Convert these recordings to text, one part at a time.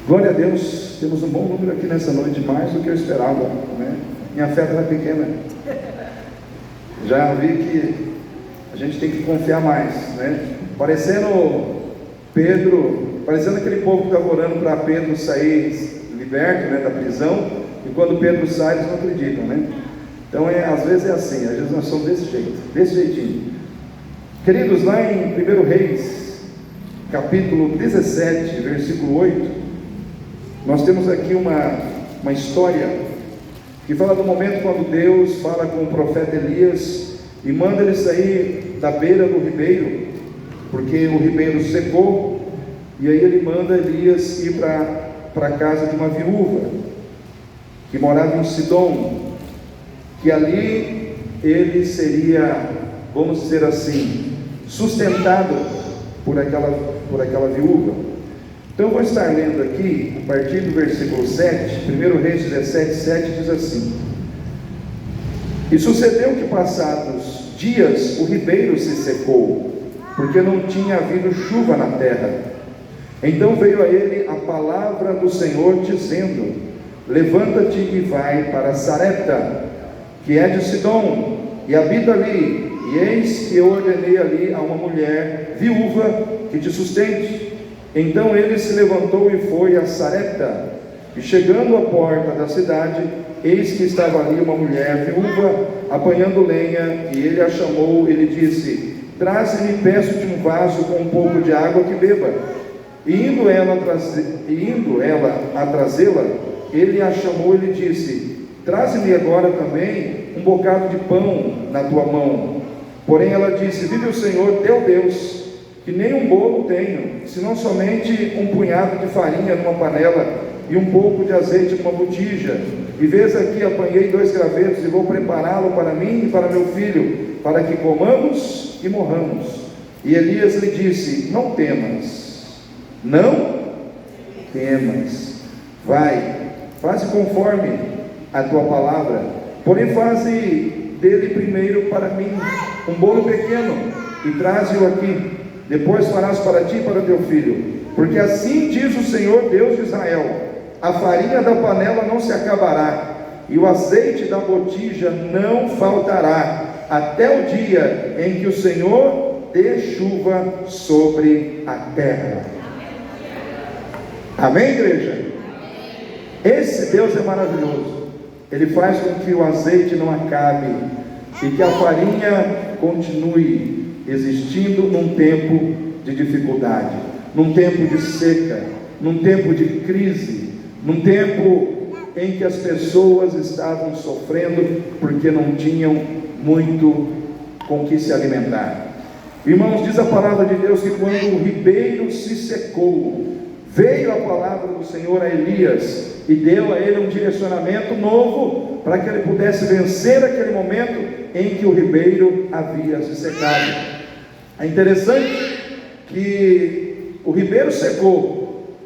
Glória a Deus, temos um bom número aqui nessa noite, mais do que eu esperava, né? Minha fé era pequena. Já vi que a gente tem que confiar mais, né? Parecendo Pedro, parecendo aquele povo que estava orando para Pedro sair liberto, né, da prisão, e quando Pedro sai, eles não acreditam, né? Então, às vezes é assim, às vezes nós somos desse jeito, desse jeitinho. Queridos, lá em 1 Reis, capítulo 17, versículo 8, nós temos aqui uma história que fala do momento quando Deus fala com o profeta Elias e manda ele sair da beira do ribeiro, porque o ribeiro secou, e aí ele manda Elias ir para a casa de uma viúva que morava em Sidom, que ali ele seria, vamos dizer assim, sustentado por aquela viúva. Então eu vou estar lendo aqui, a partir do versículo 7, 1 Reis 17, 7 diz assim: E sucedeu que passados dias o ribeiro se secou, porque não tinha havido chuva na terra. Então veio a ele a palavra do Senhor dizendo: Levanta-te e vai para Sarepta, que é de Sidom, e habita ali, e eis que eu ordenei ali a uma mulher viúva que te sustente. Então ele se levantou e foi a Sarepta, e chegando à porta da cidade, eis que estava ali uma mulher viúva apanhando lenha, e ele a chamou e lhe disse: Traze-me, peço-te um vaso com um pouco de água que beba. E indo ela a trazê-la, ele a chamou e lhe disse: Traze-me agora também um bocado de pão na tua mão. Porém ela disse: Vive o Senhor teu Deus, que nem um bolo tenho, senão somente um punhado de farinha numa panela e um pouco de azeite numa botija. E vês aqui, apanhei 2 gravetos e vou prepará-lo para mim e para meu filho, para que comamos e morramos. E Elias lhe disse: Não temas, não temas, vai, faze conforme a tua palavra, porém faze dele primeiro para mim um bolo pequeno e traze-o aqui. Depois farás para ti e para teu filho, porque assim diz o Senhor Deus de Israel: a farinha da panela não se acabará, e o azeite da botija não faltará, até o dia em que o Senhor dê chuva sobre a terra. Amém, igreja? Esse Deus é maravilhoso. Ele faz com que o azeite não acabe e que a farinha continue existindo num tempo de dificuldade, num tempo de seca, num tempo de crise, num tempo em que as pessoas estavam sofrendo porque não tinham muito com que se alimentar. Irmãos, diz a palavra de Deus que quando o ribeiro se secou, veio a palavra do Senhor a Elias e deu a ele um direcionamento novo para que ele pudesse vencer aquele momento em que o ribeiro havia se secado. É interessante que o ribeiro secou,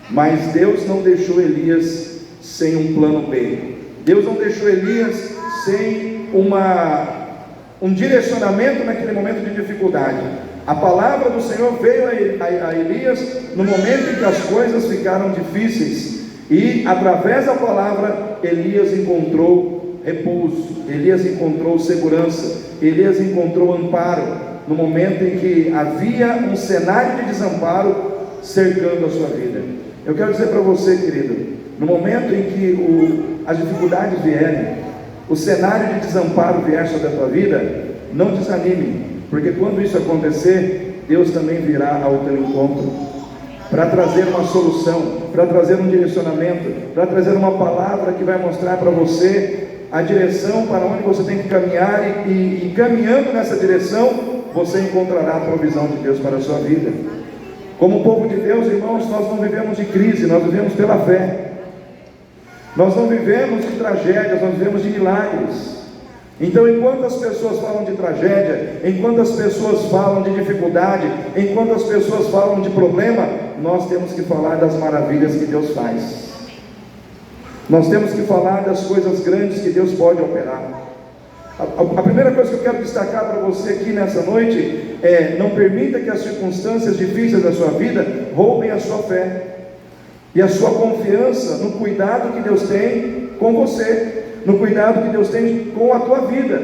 mas Deus não deixou Elias sem um plano B. Deus não deixou Elias sem um direcionamento naquele momento de dificuldade. A palavra do Senhor veio a Elias no momento em que as coisas ficaram difíceis, e através da palavra Elias encontrou repouso, Elias encontrou segurança, Elias encontrou amparo no momento em que havia um cenário de desamparo cercando a sua vida. Eu quero dizer para você, querido, no momento em que as dificuldades vierem, o cenário de desamparo vier sobre a tua vida, não desanime, porque quando isso acontecer, Deus também virá ao teu encontro para trazer uma solução, para trazer um direcionamento, para trazer uma palavra que vai mostrar para você a direção para onde você tem que caminhar, e caminhando nessa direção, você encontrará a provisão de Deus para a sua vida. Como povo de Deus, irmãos, nós não vivemos de crise, nós vivemos pela fé. Nós não vivemos de tragédias, nós vivemos de milagres. Então, enquanto as pessoas falam de tragédia, enquanto as pessoas falam de dificuldade, enquanto as pessoas falam de problema, nós temos que falar das maravilhas que Deus faz. Nós temos que falar das coisas grandes que Deus pode operar. A primeira coisa que eu quero destacar para você aqui nessa noite é: não permita que as circunstâncias difíceis da sua vida roubem a sua fé. e a sua confiança no cuidado que Deus tem com você, no cuidado que Deus tem com a tua vida.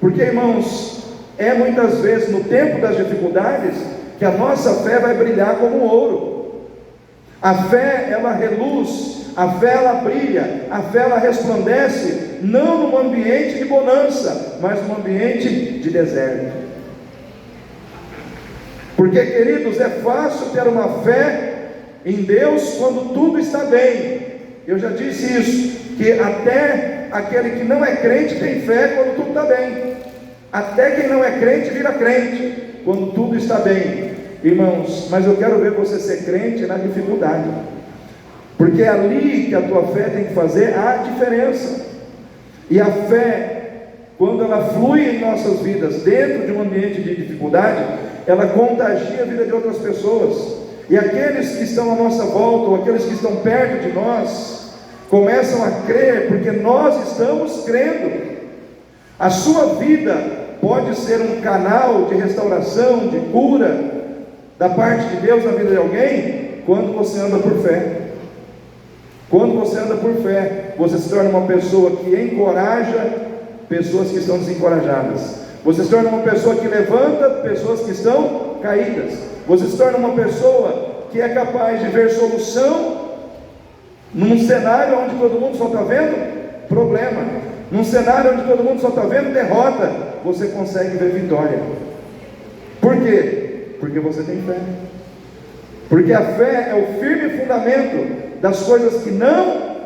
Porque, irmãos, é muitas vezes no tempo das dificuldades que a nossa fé vai brilhar como ouro. A fé, ela reluz, a fé, ela brilha, a fé, ela resplandece, não num ambiente de bonança, mas num ambiente de deserto. Porque, queridos, é fácil ter uma fé em Deus quando tudo está bem. Eu já disse isso, que até aquele que não é crente tem fé quando tudo está bem. Até quem não é crente vira crente quando tudo está bem. Irmãos, mas eu quero ver você ser crente na dificuldade, porque é ali que a tua fé tem que fazer a diferença. E a fé, quando ela flui em nossas vidas dentro de um ambiente de dificuldade, ela contagia a vida de outras pessoas, e aqueles que estão à nossa volta, ou aqueles que estão perto de nós, começam a crer, porque nós estamos crendo. A sua vida pode ser um canal de restauração, de cura da parte de Deus na vida de alguém, quando você anda por fé. Quando você anda por fé, você se torna uma pessoa que encoraja pessoas que estão desencorajadas. Você se torna uma pessoa que levanta pessoas que estão caídas. Você se torna uma pessoa que é capaz de ver solução num cenário onde todo mundo só está vendo problema. Num cenário onde todo mundo só está vendo derrota, você consegue ver vitória. Por quê? Porque você tem fé. Porque a fé é o firme fundamento das coisas que não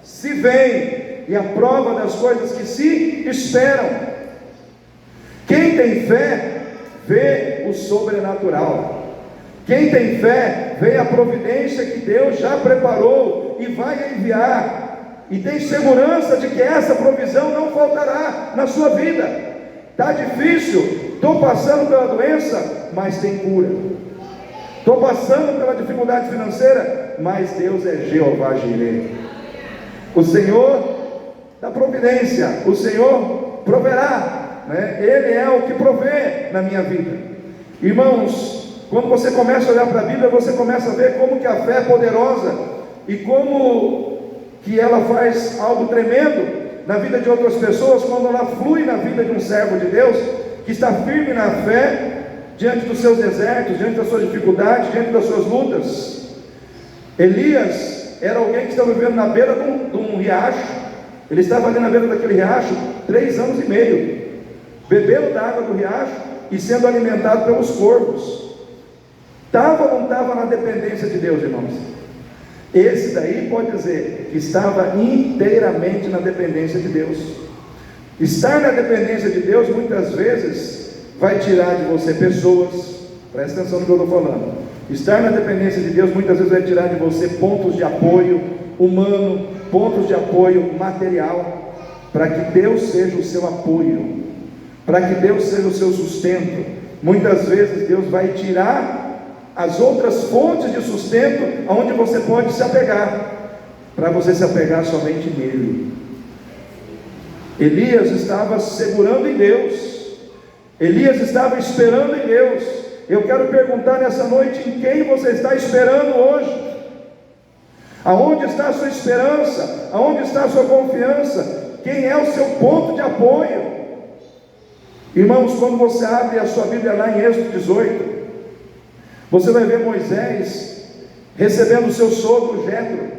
se veem e a prova das coisas que se esperam. Quem tem fé vê o sobrenatural. Quem tem fé vê a providência que Deus já preparou e vai enviar, e tem segurança de que essa provisão não faltará na sua vida. Está difícil, estou passando pela doença, mas tem cura. Estou passando pela dificuldade financeira, mas Deus é Jeová Jireh, o Senhor da providência, o Senhor proverá, né? Ele é o que provê na minha vida. Irmãos, quando você começa a olhar para a Bíblia, você começa a ver como que a fé é poderosa, e como que ela faz algo tremendo na vida de outras pessoas, quando ela flui na vida de um servo de Deus, que está firme na fé, diante dos seus desertos, diante das suas dificuldades, diante das suas lutas. Elias era alguém que estava vivendo na beira de um riacho. Ele estava ali na beira daquele riacho 3 anos e meio, bebendo da água do riacho e sendo alimentado pelos corvos. Estava ou não estava na dependência de Deus, irmãos? Esse daí pode dizer que estava inteiramente na dependência de Deus. Estar na dependência de Deus muitas vezes vai tirar de você pessoas. Presta atenção no que eu estou falando. Estar na dependência de Deus muitas vezes vai tirar de você pontos de apoio humano, pontos de apoio material, para que Deus seja o seu apoio, para que Deus seja o seu sustento. Muitas vezes Deus vai tirar as outras fontes de sustento aonde você pode se apegar, para você se apegar somente nele. Elias estava segurando em Deus. Elias estava esperando em Deus. Eu quero perguntar nessa noite, em quem você está esperando hoje? Aonde está a sua esperança? Aonde está a sua confiança? Quem é o seu ponto de apoio? Irmãos, quando você abre a sua Bíblia lá em Êxodo 18, você vai ver Moisés recebendo o seu sogro Jetro,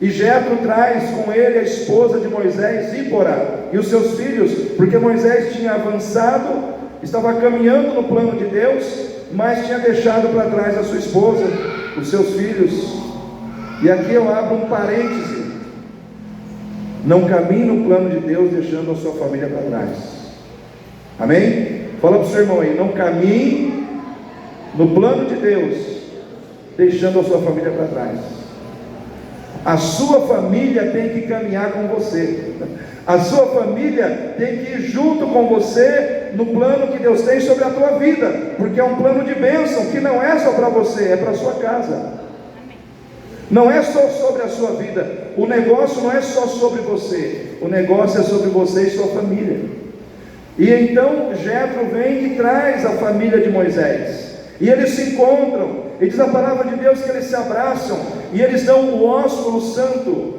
e Jetro traz com ele a esposa de Moisés, Zípora, e os seus filhos, porque Moisés tinha avançado, estava caminhando no plano de Deus, mas tinha deixado para trás a sua esposa, os seus filhos. E aqui eu abro um parêntese: não caminhe no plano de Deus deixando a sua família para trás. Amém? Fala para o seu irmão aí: não caminhe no plano de Deus deixando a sua família para trás. A sua família tem que caminhar com você. A sua família tem que ir junto com você no plano que Deus tem sobre a tua vida, porque é um plano de bênção que não é só para você, é para a sua casa. Não é só sobre a sua vida. O negócio não é só sobre você, o negócio é sobre você e sua família. E então Jetro vem e traz a família de Moisés, e eles se encontram, E diz a palavra de Deus que eles se abraçam e eles dão o ósculo santo.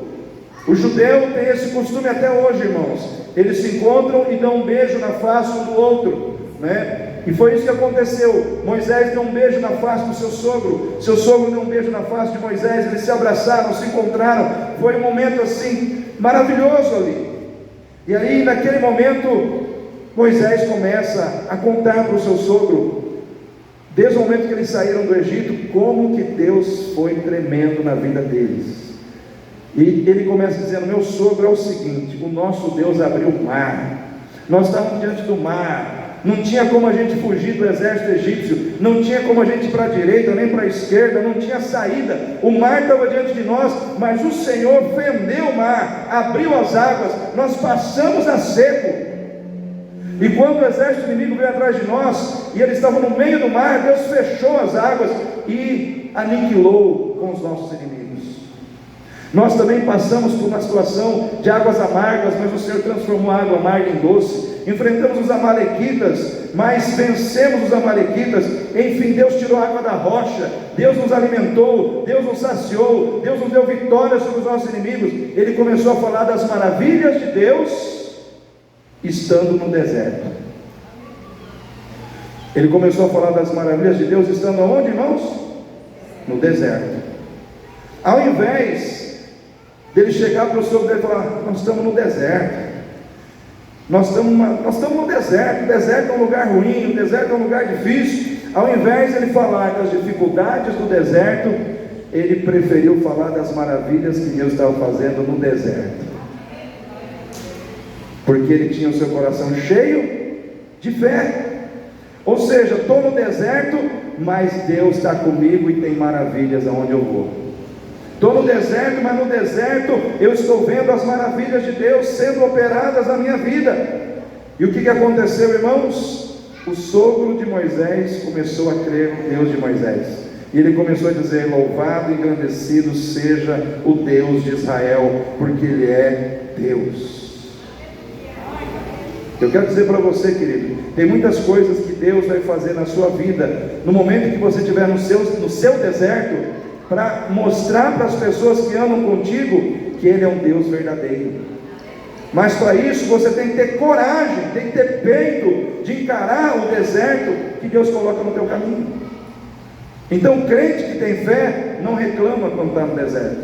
O judeu tem esse costume até hoje, irmãos. Eles se encontram e dão um beijo na face um do outro, né? E foi isso que aconteceu. Moisés deu um beijo na face do seu sogro deu um beijo na face de Moisés, eles se abraçaram, se encontraram. Foi um momento assim, maravilhoso ali. E aí naquele momento, Moisés começa a contar para o seu sogro, desde o momento que eles saíram do Egito, como que Deus foi tremendo na vida deles. E ele começa dizendo: meu sogro, é o seguinte, o nosso Deus abriu o mar, nós estávamos diante do mar, não tinha como a gente fugir do exército egípcio, não tinha como a gente ir para a direita, nem para a esquerda, não tinha saída, o mar estava diante de nós, mas o Senhor fendeu o mar, abriu as águas, nós passamos a seco. E quando o exército inimigo veio atrás de nós, e eles estavam no meio do mar, Deus fechou as águas e aniquilou com os nossos inimigos. Nós também passamos por uma situação de águas amargas, mas o Senhor transformou a água amarga em doce. Enfrentamos os amalequitas, mas vencemos os amalequitas. Enfim, Deus tirou a água da rocha, Deus nos alimentou, Deus nos saciou, Deus nos deu vitória sobre os nossos inimigos. Ele começou a falar das maravilhas de Deus estando no deserto. Ele começou a falar das maravilhas de Deus estando aonde, irmãos? No deserto. Ao invés dele chegar para o seu dele e falar: nós estamos no deserto, nós estamos no deserto, o deserto é um lugar ruim, o deserto é um lugar difícil. Ao invés de ele falar das dificuldades do deserto, ele preferiu falar das maravilhas que Deus estava fazendo no deserto, porque ele tinha o seu coração cheio de fé. Ou seja, estou no deserto, mas Deus está comigo e tem maravilhas aonde eu vou. Estou no deserto, mas no deserto eu estou vendo as maravilhas de Deus sendo operadas na minha vida. E o que aconteceu, irmãos? O sogro de Moisés começou a crer no Deus de Moisés, e ele começou a dizer: louvado e engrandecido seja o Deus de Israel, porque Ele é Deus. Eu quero dizer para você, querido, tem muitas coisas que Deus vai fazer na sua vida, no momento que você estiver no seu deserto, para mostrar para as pessoas que andam contigo que Ele é um Deus verdadeiro. Mas para isso você tem que ter coragem, tem que ter peito de encarar o deserto que Deus coloca no teu caminho. Então, crente que tem fé não reclama quando está no deserto,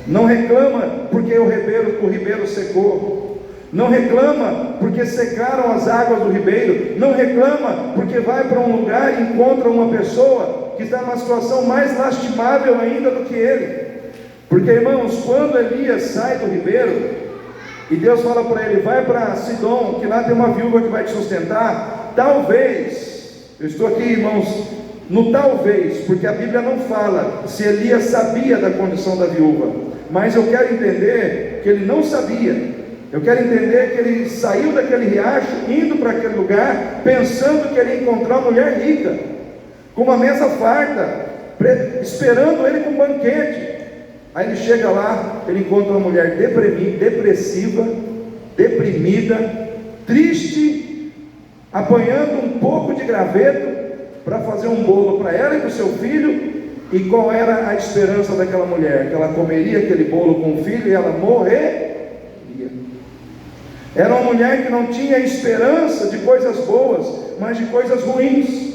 não reclama porque o ribeiro secou, não reclama porque secaram as águas do ribeiro, não reclama porque vai para um lugar e encontra uma pessoa que está numa situação mais lastimável ainda do que ele. Porque, irmãos, quando Elias sai do ribeiro e Deus fala para ele: vai para Sidom, que lá tem uma viúva que vai te sustentar, talvez, eu estou aqui, irmãos, no talvez, porque a Bíblia não fala se Elias sabia da condição da viúva, mas eu quero entender que ele não sabia. Eu quero entender que ele saiu daquele riacho, indo para aquele lugar, pensando que ele ia encontrar uma mulher rica, com uma mesa farta, esperando ele com um banquete. Aí ele chega lá, ele encontra uma mulher depressiva, deprimida, triste, apanhando um pouco de graveto para fazer um bolo para ela e para o seu filho. E qual era a esperança daquela mulher? Que ela comeria aquele bolo com o filho e ela morreria. Era uma mulher que não tinha esperança de coisas boas, mas de coisas ruins.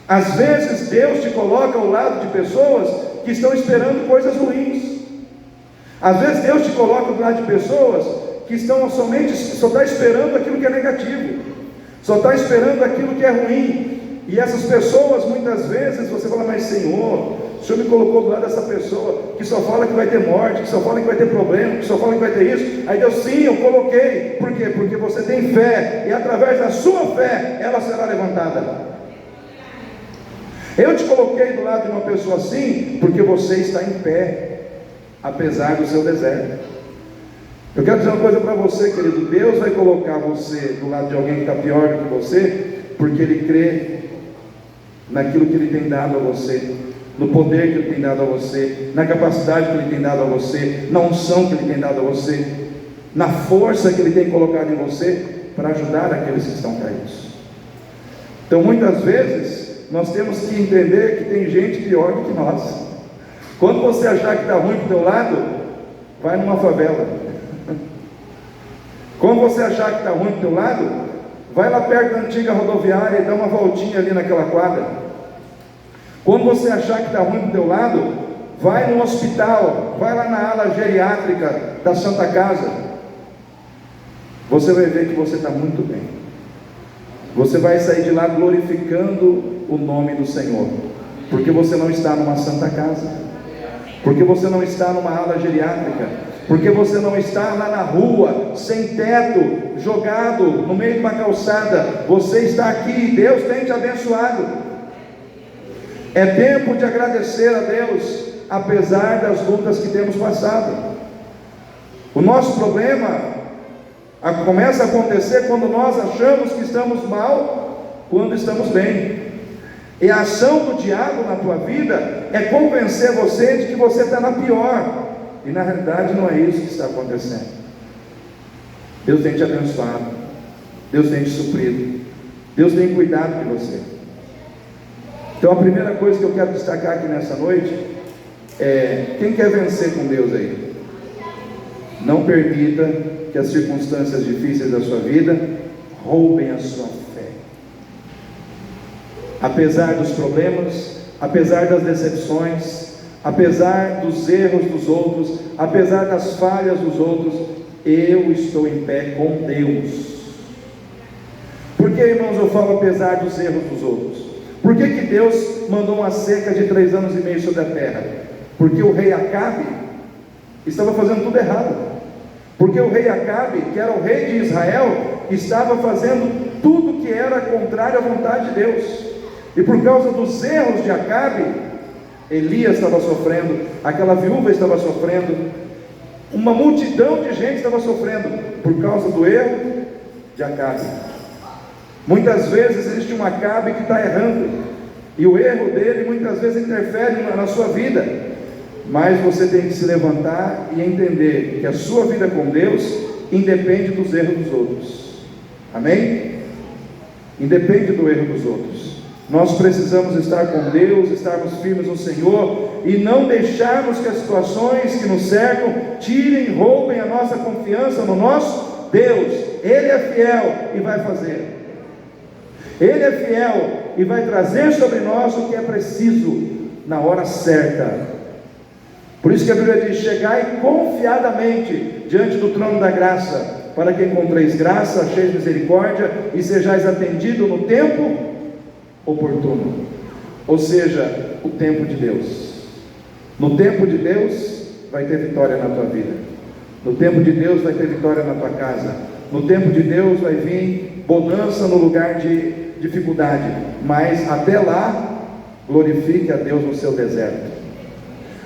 Às vezes Deus te coloca ao lado de pessoas que estão esperando coisas ruins. Às vezes Deus te coloca do lado de pessoas que só está esperando aquilo que é negativo, só está esperando aquilo que é ruim. E essas pessoas, muitas vezes, você fala: mas Senhor, o Senhor me colocou do lado dessa pessoa que só fala que vai ter morte, que só fala que vai ter problema, que só fala que vai ter isso. Aí Deus: sim, eu coloquei. Por quê? Porque você tem fé, e através da sua fé, ela será levantada. Eu te coloquei do lado de uma pessoa assim, porque você está em pé, apesar do seu deserto. Eu quero dizer uma coisa para você, querido: Deus vai colocar você do lado de alguém que está pior do que você, porque Ele crê naquilo que Ele tem dado a você, no poder que Ele tem dado a você, na capacidade que Ele tem dado a você, na unção que Ele tem dado a você, na força que Ele tem colocado em você, para ajudar aqueles que estão caídos. Então muitas vezes nós temos que entender que tem gente pior do que nós. Quando você achar que está ruim do teu lado, vai numa favela. Quando você achar que está ruim do teu lado, vai lá perto da antiga rodoviária e dá uma voltinha ali naquela quadra. Quando você achar que está ruim do teu lado, vai no hospital, vai lá na ala geriátrica da Santa Casa. Você vai ver que você está muito bem. Você vai sair de lá glorificando o nome do Senhor, porque você não está numa Santa Casa, porque você não está numa ala geriátrica, porque você não está lá na rua, sem teto, jogado no meio de uma calçada. Você está aqui, Deus tem te abençoado. É tempo de agradecer a Deus, apesar das lutas que temos passado. O nosso problema começa a acontecer quando nós achamos que estamos mal, quando estamos bem. E a ação do diabo na tua vida é convencer você de que você está na pior, e na realidade não é isso que está acontecendo. Deus tem te abençoado, Deus tem te suprido, Deus tem cuidado de você. Então a primeira coisa que eu quero destacar aqui nessa noite é: quem quer vencer com Deus aí? Não permita que as circunstâncias difíceis da sua vida roubem a sua fé. Apesar dos problemas, apesar das decepções, apesar dos erros dos outros, apesar das falhas dos outros, eu estou em pé com Deus. Por que, irmãos, eu falo apesar dos erros dos outros? Por que Deus mandou uma seca de 3 anos e meio sobre a terra? Porque o rei Acabe estava fazendo tudo errado. Porque o rei Acabe, que era o rei de Israel, estava fazendo tudo que era contrário à vontade de Deus. E por causa dos erros de Acabe, Elias estava sofrendo, aquela viúva estava sofrendo, uma multidão de gente estava sofrendo por causa do erro de Acabe. Muitas vezes existe um Acabe que está errando, e o erro dele muitas vezes interfere na sua vida, mas você tem que se levantar e entender que a sua vida com Deus independe dos erros dos outros. Amém? Independe do erro dos outros. Nós precisamos estar com Deus, estarmos firmes no Senhor, e não deixarmos que as situações que nos cercam tirem, roubem a nossa confiança no nosso Deus. Ele é fiel e vai fazer. Ele é fiel e vai trazer sobre nós o que é preciso na hora certa. Por isso que a Bíblia diz: chegai confiadamente diante do trono da graça, para que encontreis graça, acheis misericórdia e sejais atendido no tempo oportuno. Ou seja, o tempo de Deus. No tempo de Deus vai ter vitória na tua vida. No tempo de Deus vai ter vitória na tua casa. No tempo de Deus vai vir bonança no lugar de dificuldade. Mas até lá, glorifique a Deus no seu deserto.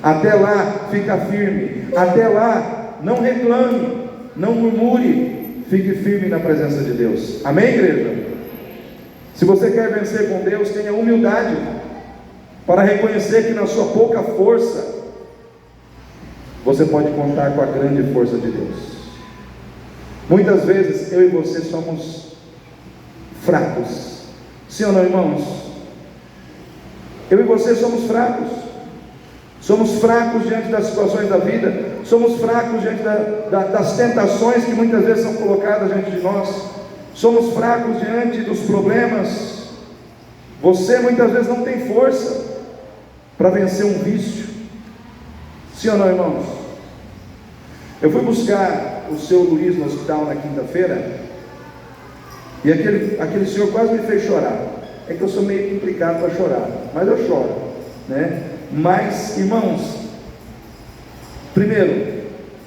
Até lá, fica firme. Até lá, não reclame, não murmure. Fique firme na presença de Deus. Amém, igreja? Se você quer vencer com Deus, tenha humildade para reconhecer que na sua pouca força você pode contar com a grande força de Deus. Muitas vezes eu e você somos fracos. Sim ou não, irmãos? Eu e você somos fracos. Somos fracos diante das situações da vida. Somos fracos diante das tentações que muitas vezes são colocadas diante de nós. Somos fracos diante dos problemas. Você muitas vezes não tem força para vencer um vício. Sim ou não, irmãos? Eu fui buscar o seu Luiz no hospital na quinta-feira, e aquele senhor quase me fez chorar. É que eu sou meio complicado para chorar, mas eu choro, né? Mas, irmãos, primeiro,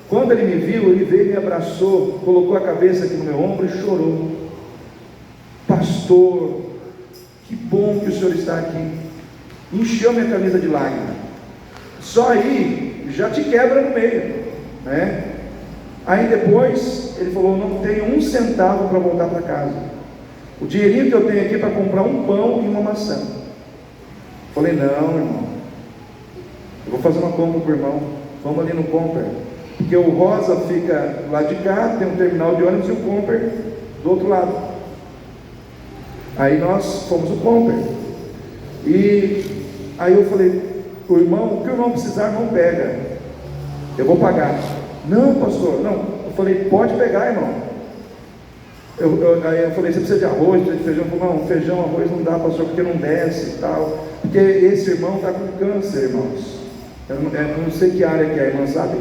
quando ele me viu, ele veio, me abraçou, colocou a cabeça aqui no meu ombro e chorou. Pastor, que bom que o senhor está aqui. Encheu minha camisa de lágrimas. Só aí já te quebra no meio, né? Aí depois ele falou: não tenho um centavo para voltar para casa. O dinheirinho que eu tenho aqui é para comprar um pão e uma maçã. Falei: não, irmão, eu vou fazer uma compra para o irmão. Vamos ali no Comper, porque o Rosa fica lá de cá, tem um terminal de ônibus, e o Comper do outro lado. Aí nós fomos o Comper. E aí eu falei, o irmão, o que o irmão precisar, não pega, eu vou pagar. Não, pastor, não. Eu falei, pode pegar, irmão. Aí eu falei, você precisa de arroz, precisa de feijão? Eu falei, não, feijão, arroz não dá, pastor, porque não desce e tal. Porque esse irmão está com câncer, irmãos. Eu não sei que área que é, irmã, sabe?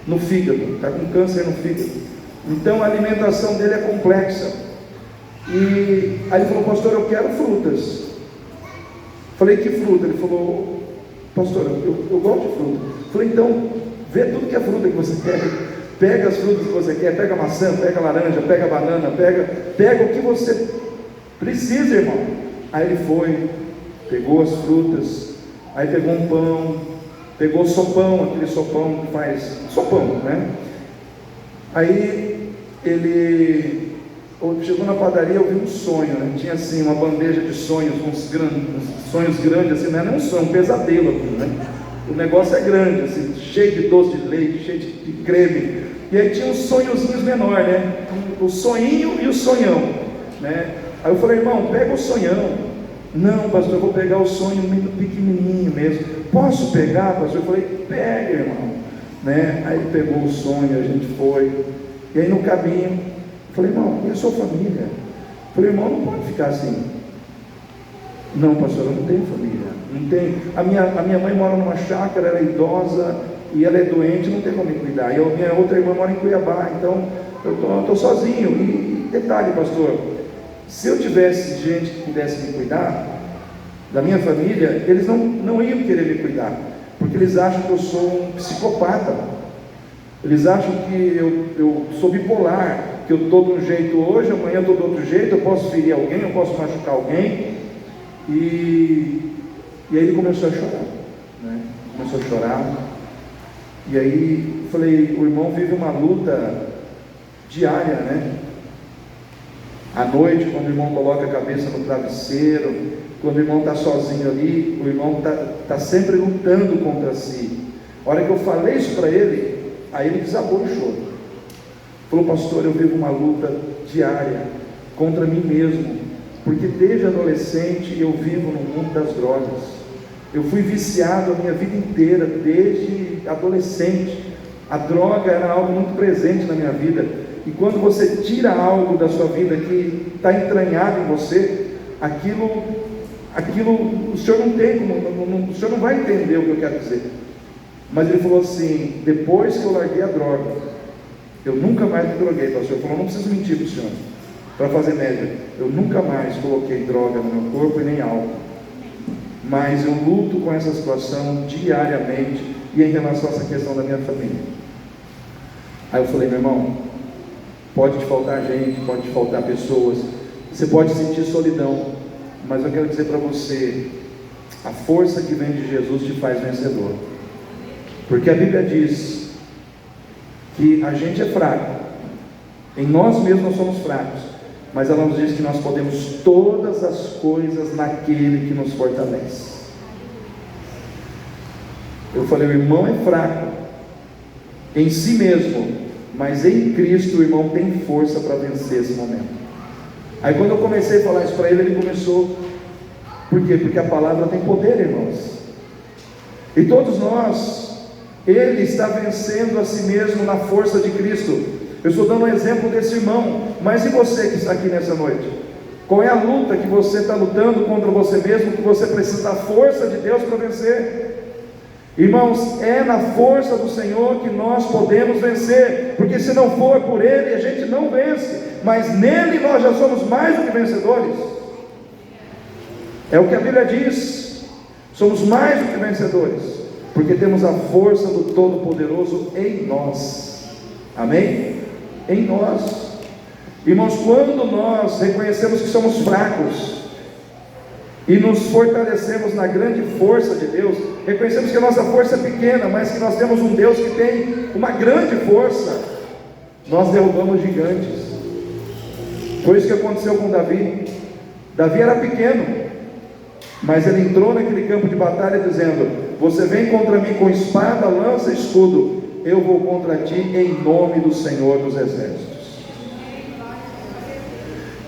No fígado, está com câncer no fígado. Então a alimentação dele é complexa. E aí ele falou, pastor, eu quero frutas. Falei, que fruta? Ele falou, pastor, eu gosto de fruta. Falei, então, vê tudo que é fruta que você quer. Pega as frutas que você quer, pega a maçã, pega a laranja, pega a banana, pega o que você precisa, irmão. Aí ele foi, pegou as frutas, aí pegou um pão, pegou sopão, aquele sopão que faz sopão, né? Aí ele chegou na padaria, eu vi um sonho, né? Tinha assim uma bandeja de sonhos, uns sonhos grandes, assim, não é nem um sonho, um pesadelo aqui, né? O negócio é grande, assim, cheio de doce de leite, cheio de creme. E aí tinha uns sonhozinhos menores, né? O sonhinho e o sonhão, né? Aí eu falei, irmão, pega o sonhão. Não, pastor, eu vou pegar o sonho pequenininho mesmo. Posso pegar, pastor? Eu falei, pega, irmão, né? Aí ele pegou o sonho, a gente foi. E aí no caminho, eu falei, irmão, e a sua família? Eu falei, irmão, não pode ficar assim. Não, pastor, eu não tenho família. Não tem. A minha mãe mora numa chácara, ela é idosa e ela é doente, não tem como me cuidar. E a minha outra irmã mora em Cuiabá, então eu estou sozinho. E detalhe, pastor, se eu tivesse gente que pudesse me cuidar da minha família, eles não iam querer me cuidar, porque eles acham que eu sou um psicopata. Eles acham que eu sou bipolar, que eu estou de um jeito hoje, amanhã eu estou de outro jeito, eu posso ferir alguém, eu posso machucar alguém. E aí ele começou a chorar, né? Começou a chorar. E aí eu falei, o irmão vive uma luta diária, né? À noite, quando o irmão coloca a cabeça no travesseiro, quando o irmão está sozinho ali, o irmão está sempre lutando contra si. A hora que eu falei isso para ele, aí ele desabou no choro. Falou, pastor, eu vivo uma luta diária contra mim mesmo, porque desde adolescente eu vivo no mundo das drogas. Eu fui viciado a minha vida inteira, desde adolescente. A droga era algo muito presente na minha vida. E quando você tira algo da sua vida que está entranhado em você, aquilo o senhor não tem como, o senhor não vai entender o que eu quero dizer. Mas ele falou assim, depois que eu larguei a droga, eu nunca mais me droguei, pastor. Ele falou, não preciso mentir para o senhor, para fazer média, eu nunca mais coloquei droga no meu corpo e nem álcool, mas eu luto com essa situação diariamente e em relação a essa questão da minha família. Aí eu falei, meu irmão, pode te faltar gente, pode te faltar pessoas, você pode sentir solidão, mas eu quero dizer para você, a força que vem de Jesus te faz vencedor, porque a Bíblia diz que a gente é fraco, em nós mesmos nós somos fracos, mas ela nos diz que nós podemos todas as coisas naquele que nos fortalece. Eu falei, o irmão é fraco em si mesmo, mas em Cristo o irmão tem força para vencer esse momento. Aí quando eu comecei a falar isso para ele, ele começou, por quê? Porque a palavra tem poder, irmãos, e todos nós, ele está vencendo a si mesmo na força de Cristo. Eu estou dando um exemplo desse irmão, mas e você que está aqui nessa noite? Qual é a luta que você está lutando contra você mesmo, que você precisa da força de Deus para vencer? Irmãos, é na força do Senhor que nós podemos vencer, porque se não for por Ele, a gente não vence, mas nele nós já somos mais do que vencedores. É o que a Bíblia diz, somos mais do que vencedores, porque temos a força do Todo-Poderoso em nós. Amém? Em nós. Irmãos, quando nós reconhecemos que somos fracos e nos fortalecemos na grande força de Deus, reconhecemos que a nossa força é pequena, mas que nós temos um Deus que tem uma grande força, nós derrubamos gigantes. Foi isso que aconteceu com Davi. Davi era pequeno, mas ele entrou naquele campo de batalha dizendo, você vem contra mim com espada, lança e escudo, eu vou contra ti em nome do Senhor dos Exércitos.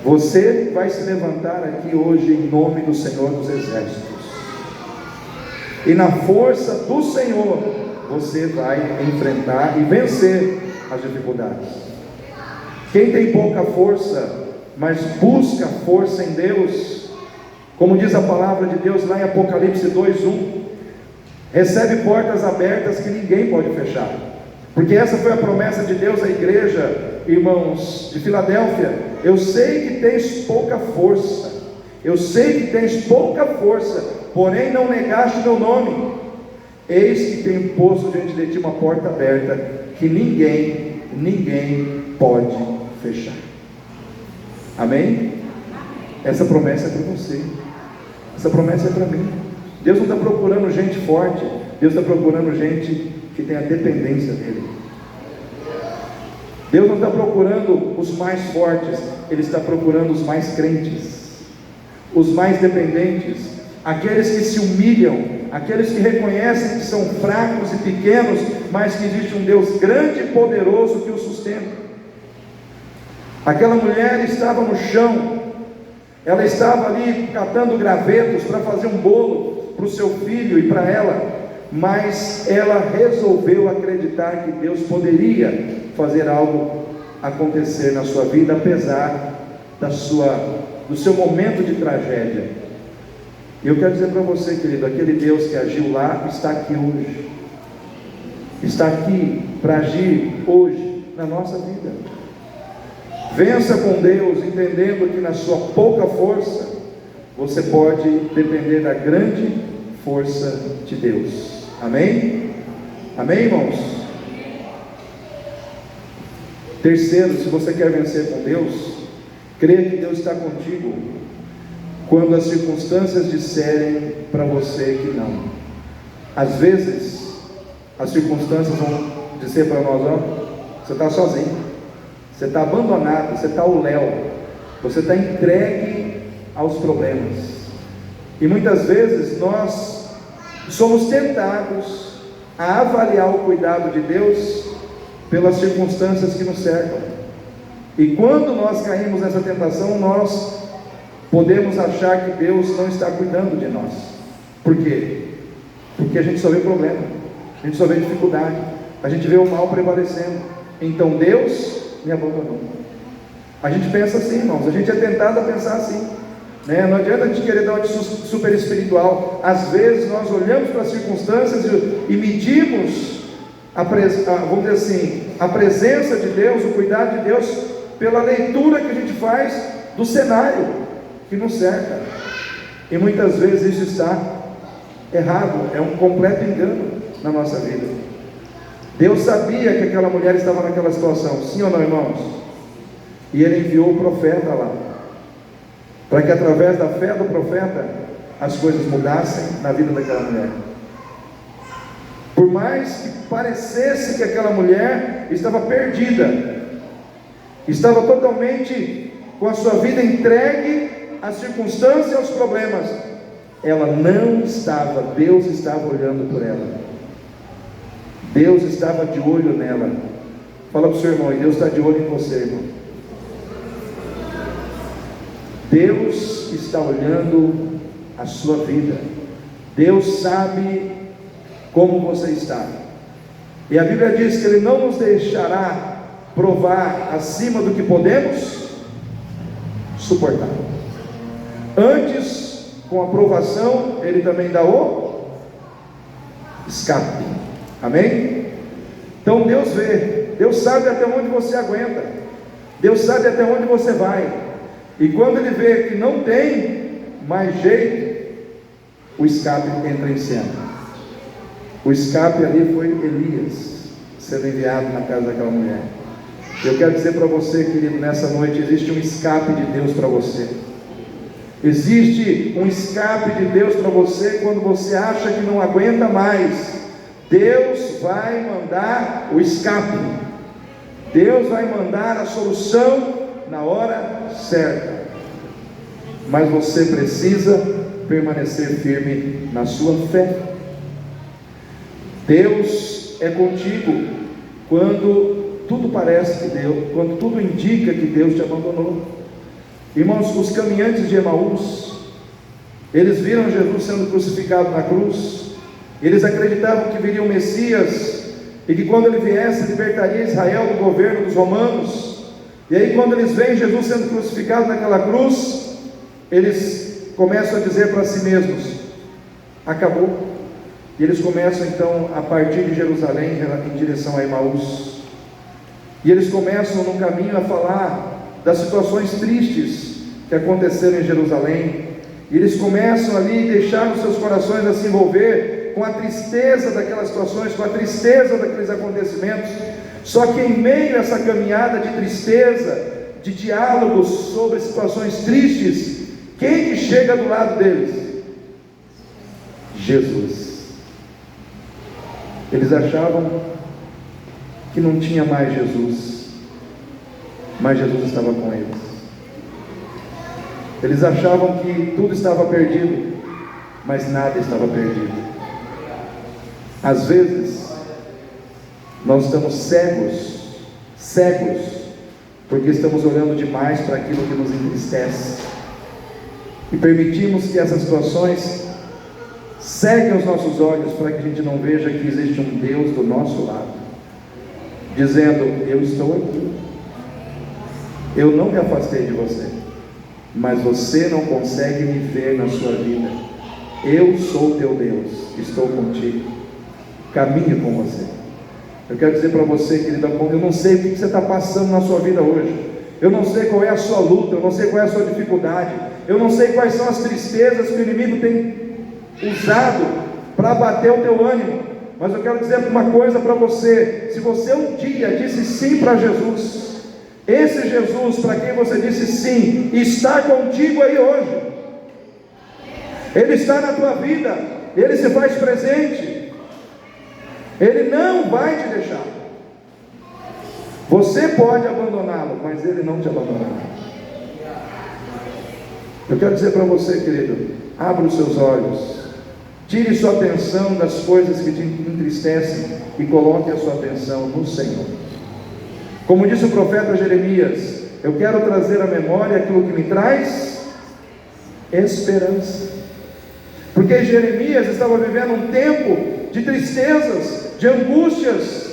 Você vai se levantar aqui hoje em nome do Senhor dos Exércitos. E na força do Senhor, você vai enfrentar e vencer as dificuldades. Quem tem pouca força, mas busca força em Deus, como diz a palavra de Deus lá em Apocalipse 2:1, recebe portas abertas que ninguém pode fechar. Porque essa foi a promessa de Deus à igreja, irmãos, de Filadélfia. Eu sei que tens pouca força, eu sei que tens pouca força, porém não negaste meu nome. Eis que tenho posto diante de ti uma porta aberta, que ninguém pode fechar. Amém? Essa promessa é para você, essa promessa é para mim. Deus não está procurando gente forte, Deus está procurando gente que tenha dependência dEle. Deus não está procurando os mais fortes, Ele está procurando os mais crentes, os mais dependentes, aqueles que se humilham, aqueles que reconhecem que são fracos e pequenos, mas que existe um Deus grande e poderoso que os sustenta. Aquela mulher estava no chão, ela estava ali catando gravetos para fazer um bolo para o seu filho e para ela, mas ela resolveu acreditar que Deus poderia fazer algo acontecer na sua vida, apesar do seu momento de tragédia. E eu quero dizer para você, querido, aquele Deus que agiu lá está aqui hoje, está aqui para agir hoje na nossa vida. Vença com Deus, entendendo que na sua pouca força você pode depender da grande força de Deus. Amém? Amém, irmãos? Terceiro, se você quer vencer com Deus, creia que Deus está contigo quando as circunstâncias disserem para você que não. Às vezes as circunstâncias vão dizer para nós: ó, você está sozinho, você está abandonado, você está ao léu, você está entregue aos problemas. E muitas vezes nós somos tentados a avaliar o cuidado de Deus pelas circunstâncias que nos cercam. E quando nós caímos nessa tentação, nós podemos achar que Deus não está cuidando de nós. Por quê? Porque a gente só vê problema, a gente só vê dificuldade, a gente vê o mal prevalecendo. Então Deus me abandonou. A gente pensa assim, irmãos, a gente é tentado a pensar assim, né? Não adianta a gente querer dar uma de super espiritual. Às vezes nós olhamos para as circunstâncias e medimos vamos dizer assim, a presença de Deus, o cuidado de Deus, pela leitura que a gente faz do cenário que nos cerca. E muitas vezes isso está errado, é um completo engano na nossa vida. Deus sabia que aquela mulher estava naquela situação, sim ou não, irmãos? E Ele enviou o profeta lá, para que através da fé do profeta as coisas mudassem na vida daquela mulher. Por mais que parecesse que aquela mulher estava perdida, estava totalmente com a sua vida entregue às circunstâncias e aos problemas, ela não estava, Deus estava olhando por ela, Deus estava de olho nela. Fala para o seu irmão, e Deus está de olho em você, irmão. Deus está olhando a sua vida, Deus sabe como você está, e a Bíblia diz que Ele não nos deixará provar acima do que podemos suportar. Antes, com a provação, Ele também dá o escape. Amém? Então Deus vê, Deus sabe até onde você aguenta, Deus sabe até onde você vai, e quando Ele vê que não tem mais jeito, o escape entra em cena. O escape ali foi Elias sendo enviado na casa daquela mulher. Eu quero dizer para você, querido, nessa noite existe um escape de Deus para você. Existe um escape de Deus para você quando você acha que não aguenta mais. Deus vai mandar o escape, Deus vai mandar a solução na hora certa, mas você precisa permanecer firme na sua fé. Deus é contigo quando tudo parece que Deus, quando tudo indica que Deus te abandonou. Irmãos, os caminhantes de Emaús, eles viram Jesus sendo crucificado na cruz, eles acreditavam que viria o Messias, e que quando ele viesse, libertaria Israel do governo dos romanos. E aí quando eles veem Jesus sendo crucificado naquela cruz, eles começam a dizer para si mesmos: acabou. E eles começam então a partir de Jerusalém em direção a Emaús, e eles começam no caminho a falar das situações tristes que aconteceram em Jerusalém, e eles começam ali a deixar os seus corações a se envolver com a tristeza daquelas situações, com a tristeza daqueles acontecimentos. Só que em meio a essa caminhada de tristeza, de diálogos sobre situações tristes, quem que chega do lado deles? Jesus. Eles achavam que não tinha mais Jesus, mas Jesus estava com eles. Eles achavam que tudo estava perdido, mas nada estava perdido. Às vezes nós estamos cegos, porque estamos olhando demais para aquilo que nos entristece, e permitimos que essas situações ceguem os nossos olhos, para que a gente não veja que existe um Deus do nosso lado, dizendo: eu estou aqui, eu não me afastei de você, mas você não consegue me ver na sua vida. Eu sou teu Deus, estou contigo, caminho com você. Eu quero dizer para você, querida, eu não sei o que você está passando na sua vida hoje, eu não sei qual é a sua luta, eu não sei qual é a sua dificuldade, eu não sei quais são as tristezas que o inimigo tem usado para abater o teu ânimo, mas eu quero dizer uma coisa para você: se você um dia disse sim para Jesus, esse Jesus para quem você disse sim, está contigo aí hoje, Ele está na tua vida, Ele se faz presente, Ele não vai te deixar. Você pode abandoná-lo, mas Ele não te abandonará. Eu quero dizer para você, querido, abra os seus olhos, tire sua atenção das coisas que te entristecem e coloque a sua atenção no Senhor. Como disse o profeta Jeremias: eu quero trazer à memória aquilo que me traz esperança. Porque Jeremias estava vivendo um tempo de tristezas, de angústias,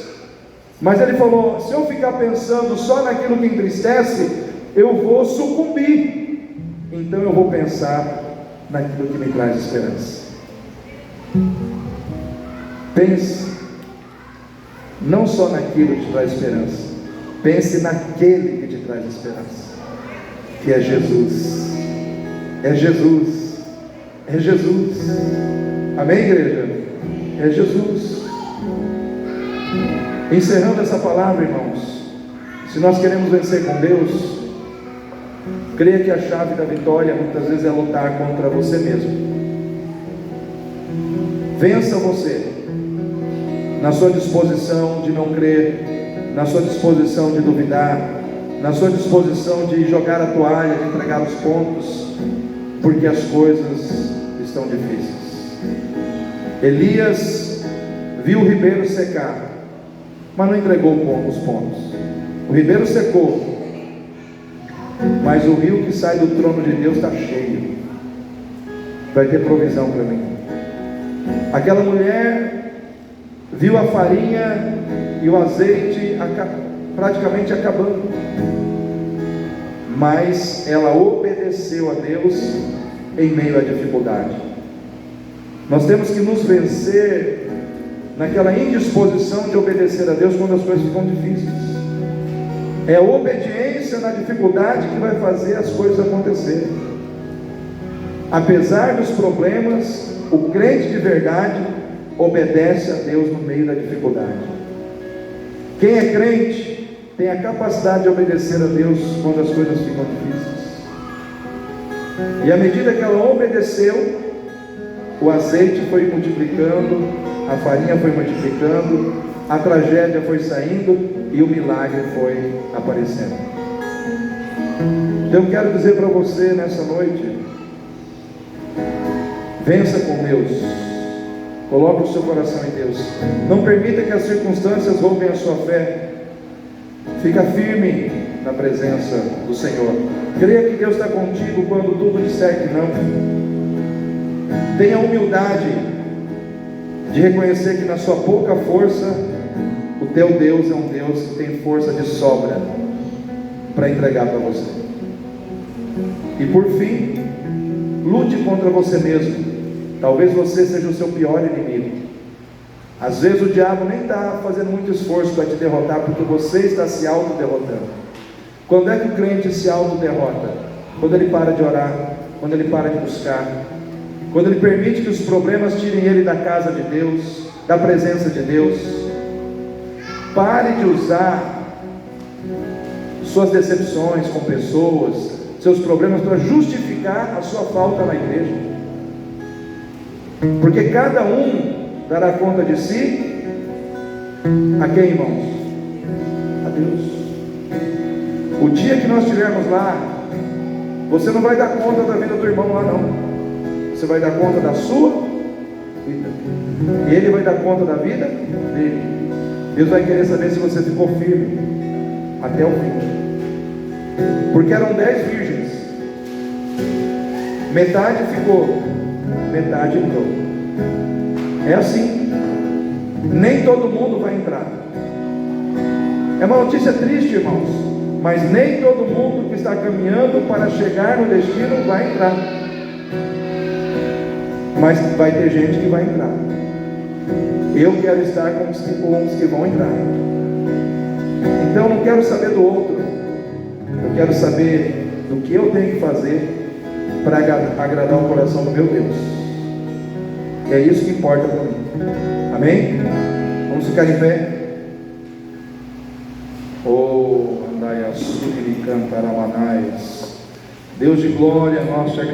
mas ele falou: se eu ficar pensando só naquilo que entristece, eu vou sucumbir. Então eu vou pensar naquilo que me traz esperança. Pense não só naquilo que te traz esperança, pense naquele que te traz esperança, que é Jesus. É Jesus, é Jesus. Amém, igreja? É Jesus. Encerrando essa palavra, irmãos, se nós queremos vencer com Deus, creia que a chave da vitória muitas vezes é lutar contra você mesmo. Vença você na sua disposição de não crer, na sua disposição de duvidar, na sua disposição de jogar a toalha, de entregar os pontos, porque as coisas estão difíceis. Elias viu o ribeiro secar, mas não entregou os pontos. O ribeiro secou, mas o rio que sai do trono de Deus está cheio, vai ter provisão para mim. Aquela mulher viu a farinha e o azeite praticamente acabando, mas ela obedeceu a Deus em meio à dificuldade. Nós temos que nos vencer naquela indisposição de obedecer a Deus quando as coisas ficam difíceis. É a obediência na dificuldade que vai fazer as coisas acontecerem. Apesar dos problemas, o crente de verdade obedece a Deus no meio da dificuldade. Quem é crente tem a capacidade de obedecer a Deus quando as coisas ficam difíceis. E à medida que ela obedeceu, o azeite foi multiplicando, a farinha foi multiplicando, a tragédia foi saindo e o milagre foi aparecendo. Então eu quero dizer para você nessa noite: vença com Deus, coloque o seu coração em Deus, não permita que as circunstâncias roubem a sua fé, fica firme na presença do Senhor. Creia que Deus está contigo quando tudo disser que não. Tenha humildade de reconhecer que na sua pouca força, o teu Deus é um Deus que tem força de sobra para entregar para você. E por fim, lute contra você mesmo. Talvez você seja o seu pior inimigo. Às vezes o diabo nem está fazendo muito esforço para te derrotar, porque você está se auto-derrotando. Quando é que o crente se auto-derrota? Quando ele para de orar, quando ele para de buscar, quando ele permite que os problemas tirem ele da casa de Deus, da presença de Deus. Pare de usar suas decepções com pessoas, seus problemas para justificar a sua falta na igreja. Porque cada um dará conta de si a quem, irmãos? A Deus. O dia que nós estivermos lá, você não vai dar conta da vida do irmão lá, não. Você vai dar conta da sua vida. E ele vai dar conta da vida dele. Deus vai querer saber se você ficou firme até o fim. Porque eram 10 virgens. Metade ficou, metade entrou. É assim. Nem todo mundo vai entrar. É uma notícia triste, irmãos, mas nem todo mundo que está caminhando para chegar no destino vai entrar. Mas vai ter gente que vai entrar. Eu quero estar com os que vão entrar. Então eu não quero saber do outro. Eu quero saber do que eu tenho que fazer para agradar o coração do meu Deus. E é isso que importa para mim. Amém? Vamos ficar em pé. Oh, andai a Deus de glória, nós te agradecemos.